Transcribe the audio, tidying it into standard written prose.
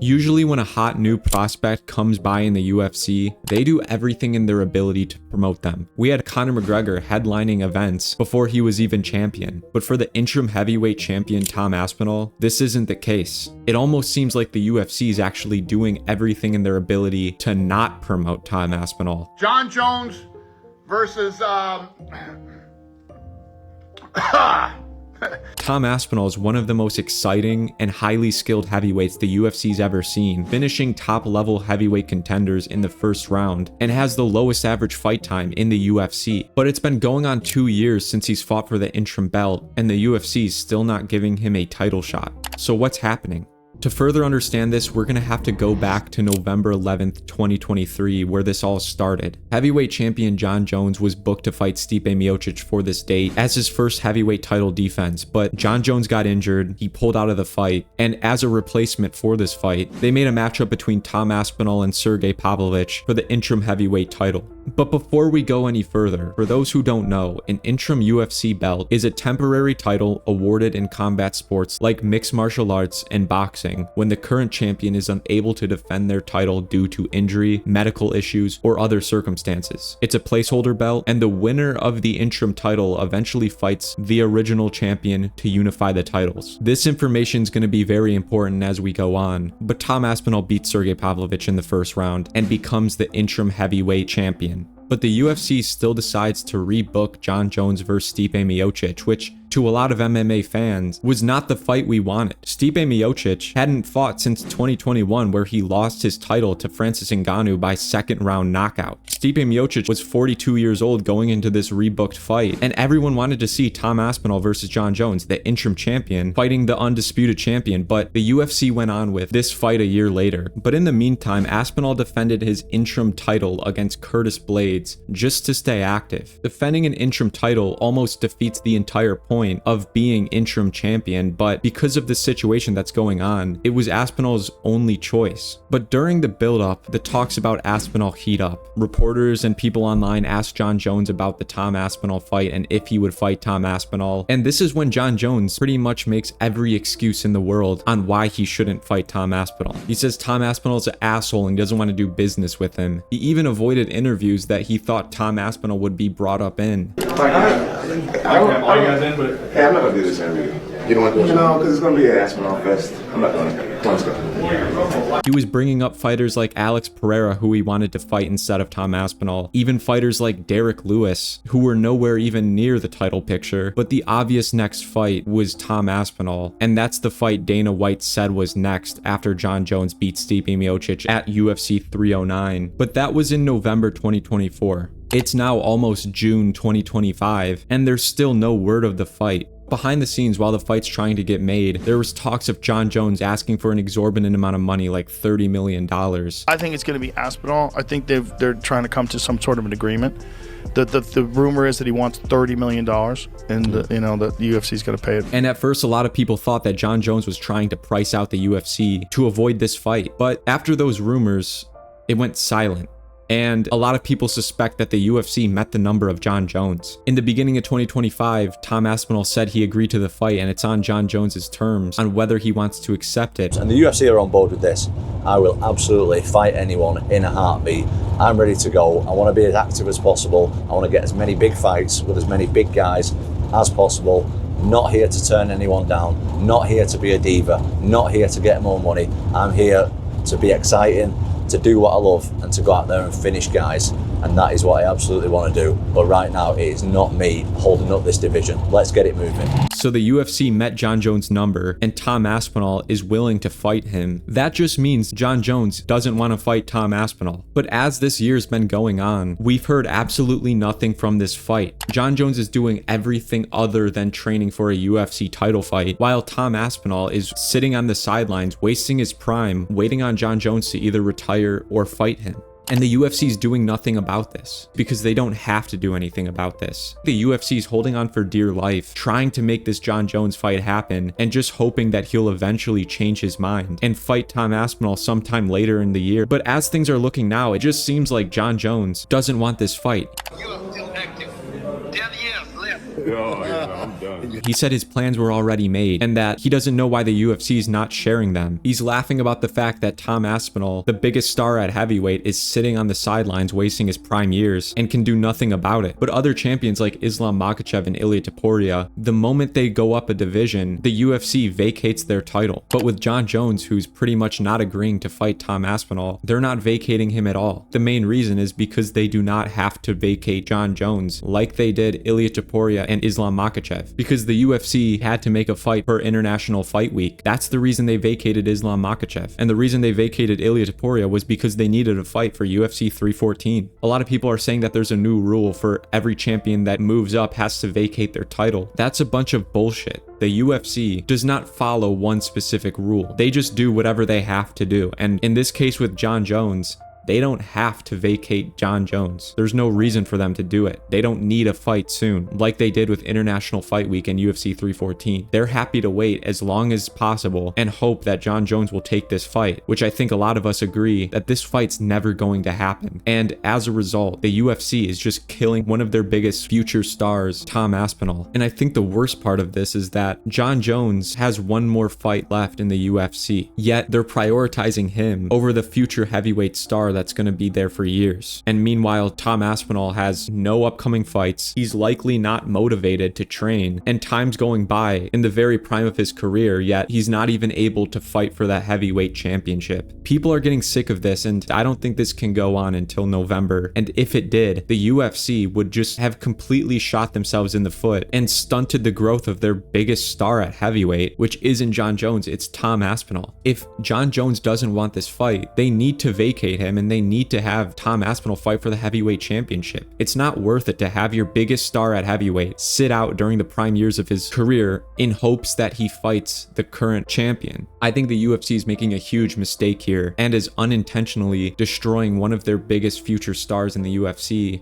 Usually when a hot new prospect comes by in the UFC, they do everything in their ability to promote them. We had Conor McGregor headlining events before he was even champion, but for the interim heavyweight champion Tom Aspinall, this isn't the case. It almost seems like the UFC is actually doing everything in their ability to not promote Tom Aspinall. Jon Jones versus Tom Aspinall is one of the most exciting and highly skilled heavyweights the UFC's ever seen, finishing top-level heavyweight contenders in the first round, and has the lowest average fight time in the UFC. But it's been going on 2 years since he's fought for the interim belt, and the UFC is still not giving him a title shot. So what's happening? To further understand this, we're going to have to go back to November 11th, 2023, where this all started. Heavyweight champion Jon Jones was booked to fight Stipe Miocic for this date as his first heavyweight title defense, but Jon Jones got injured, he pulled out of the fight, and as a replacement for this fight, they made a matchup between Tom Aspinall and Sergey Pavlovich for the interim heavyweight title. But before we go any further, for those who don't know, an interim UFC belt is a temporary title awarded in combat sports like mixed martial arts and boxing when the current champion is unable to defend their title due to injury, medical issues, or other circumstances. It's a placeholder belt, and the winner of the interim title eventually fights the original champion to unify the titles. This information is going to be very important as we go on, but Tom Aspinall beats Sergey Pavlovich in the first round and becomes the interim heavyweight champion. But the UFC still decides to rebook Jon Jones versus Stipe Miocic, which to a lot of MMA fans was not the fight we wanted. Stipe Miocic hadn't fought since 2021, where he lost his title to Francis Ngannou by second round knockout. Stipe Miocic was 42 years old going into this rebooked fight, and everyone wanted to see Tom Aspinall versus Jon Jones, the interim champion, fighting the undisputed champion, but the UFC went on with this fight a year later. But in the meantime, Aspinall defended his interim title against Curtis Blades just to stay active. Defending an interim title almost defeats the entire point of being interim champion, but because of the situation that's going on, it was Aspinall's only choice. But during the build-up, the talks about Aspinall heat up. Reporters and people online asked Jon Jones about the Tom Aspinall fight and if he would fight Tom Aspinall, and this is when Jon Jones pretty much makes every excuse in the world on why he shouldn't fight Tom Aspinall. He says Tom Aspinall's an asshole and doesn't want to do business with him. He even avoided interviews that he thought Tom Aspinall would be brought up in. Hey, I'm not gonna do this interview. You don't want to do it? No, because it's gonna be an Aspinall fest. I'm not gonna. Let's go. He was bringing up fighters like Alex Pereira, who he wanted to fight instead of Tom Aspinall. Even fighters like Derek Lewis, who were nowhere even near the title picture. But the obvious next fight was Tom Aspinall, and that's the fight Dana White said was next after Jon Jones beat Stipe Miocic at UFC 309. But that was in November 2024. It's now almost June 2025, and there's still no word of the fight. Behind the scenes, while the fight's trying to get made, there was talks of Jon Jones asking for an exorbitant amount of money, like $30 million. I think it's going to be Aspinall. I think they're trying to come to some sort of an agreement. The rumor is that he wants $30 million, and the UFC's going to pay it. And at first, a lot of people thought that Jon Jones was trying to price out the UFC to avoid this fight. But after those rumors, it went silent. And a lot of people suspect that the UFC met the number of Jon Jones. In the beginning of 2025, Tom Aspinall said he agreed to the fight, and it's on Jon Jones's terms on whether he wants to accept it. And the UFC are on board with this. I will absolutely fight anyone in a heartbeat. I'm ready to go. I want to be as active as possible. I want to get as many big fights with as many big guys as possible. Not here to turn anyone down. Not here to be a diva. Not here to get more money. I'm here to be exciting, to do what I love, and to go out there and finish guys. And that is what I absolutely want to do. But right now, it is not me holding up this division. Let's get it moving. So the UFC met Jon Jones' number, and Tom Aspinall is willing to fight him. That just means Jon Jones doesn't want to fight Tom Aspinall. But as this year's been going on, we've heard absolutely nothing from this fight. Jon Jones is doing everything other than training for a UFC title fight, while Tom Aspinall is sitting on the sidelines, wasting his prime, waiting on Jon Jones to either retire or fight him. And the UFC is doing nothing about this because they don't have to do anything about this. The UFC is holding on for dear life, trying to make this Jon Jones fight happen and just hoping that he'll eventually change his mind and fight Tom Aspinall sometime later in the year. But as things are looking now, it just seems like Jon Jones doesn't want this fight. You are still active. 10 years left. I'm done. He said his plans were already made and that he doesn't know why the UFC is not sharing them. He's laughing about the fact that Tom Aspinall, the biggest star at heavyweight, is sitting on the sidelines wasting his prime years and can do nothing about it. But other champions like Islam Makhachev and Ilia Topuria, the moment they go up a division, the UFC vacates their title. But with Jon Jones, who's pretty much not agreeing to fight Tom Aspinall, they're not vacating him at all. The main reason is because they do not have to vacate Jon Jones like they did Ilia Topuria and Islam Makhachev, because the UFC had to make a fight per International Fight Week. That's the reason they vacated Islam Makhachev. And the reason they vacated Ilia Topuria was because they needed a fight for UFC 314. A lot of people are saying that there's a new rule for every champion that moves up has to vacate their title. That's a bunch of bullshit. The UFC does not follow one specific rule. They just do whatever they have to do. And in this case with Jon Jones, they don't have to vacate Jon Jones. There's no reason for them to do it. They don't need a fight soon, like they did with International Fight Week and UFC 314. They're happy to wait as long as possible and hope that Jon Jones will take this fight, which I think a lot of us agree that this fight's never going to happen. And as a result, the UFC is just killing one of their biggest future stars, Tom Aspinall. And I think the worst part of this is that Jon Jones has one more fight left in the UFC, yet they're prioritizing him over the future heavyweight star that's going to be there for years. And meanwhile, Tom Aspinall has no upcoming fights. He's likely not motivated to train, and time's going by in the very prime of his career, yet he's not even able to fight for that heavyweight championship. People are getting sick of this, and I don't think this can go on until November. And if it did, the UFC would just have completely shot themselves in the foot and stunted the growth of their biggest star at heavyweight, which isn't Jon Jones, it's Tom Aspinall. If Jon Jones doesn't want this fight, they need to vacate him and they need to have Tom Aspinall fight for the heavyweight championship. It's not worth it to have your biggest star at heavyweight sit out during the prime years of his career in hopes that he fights the current champion. I think the UFC is making a huge mistake here and is unintentionally destroying one of their biggest future stars in the UFC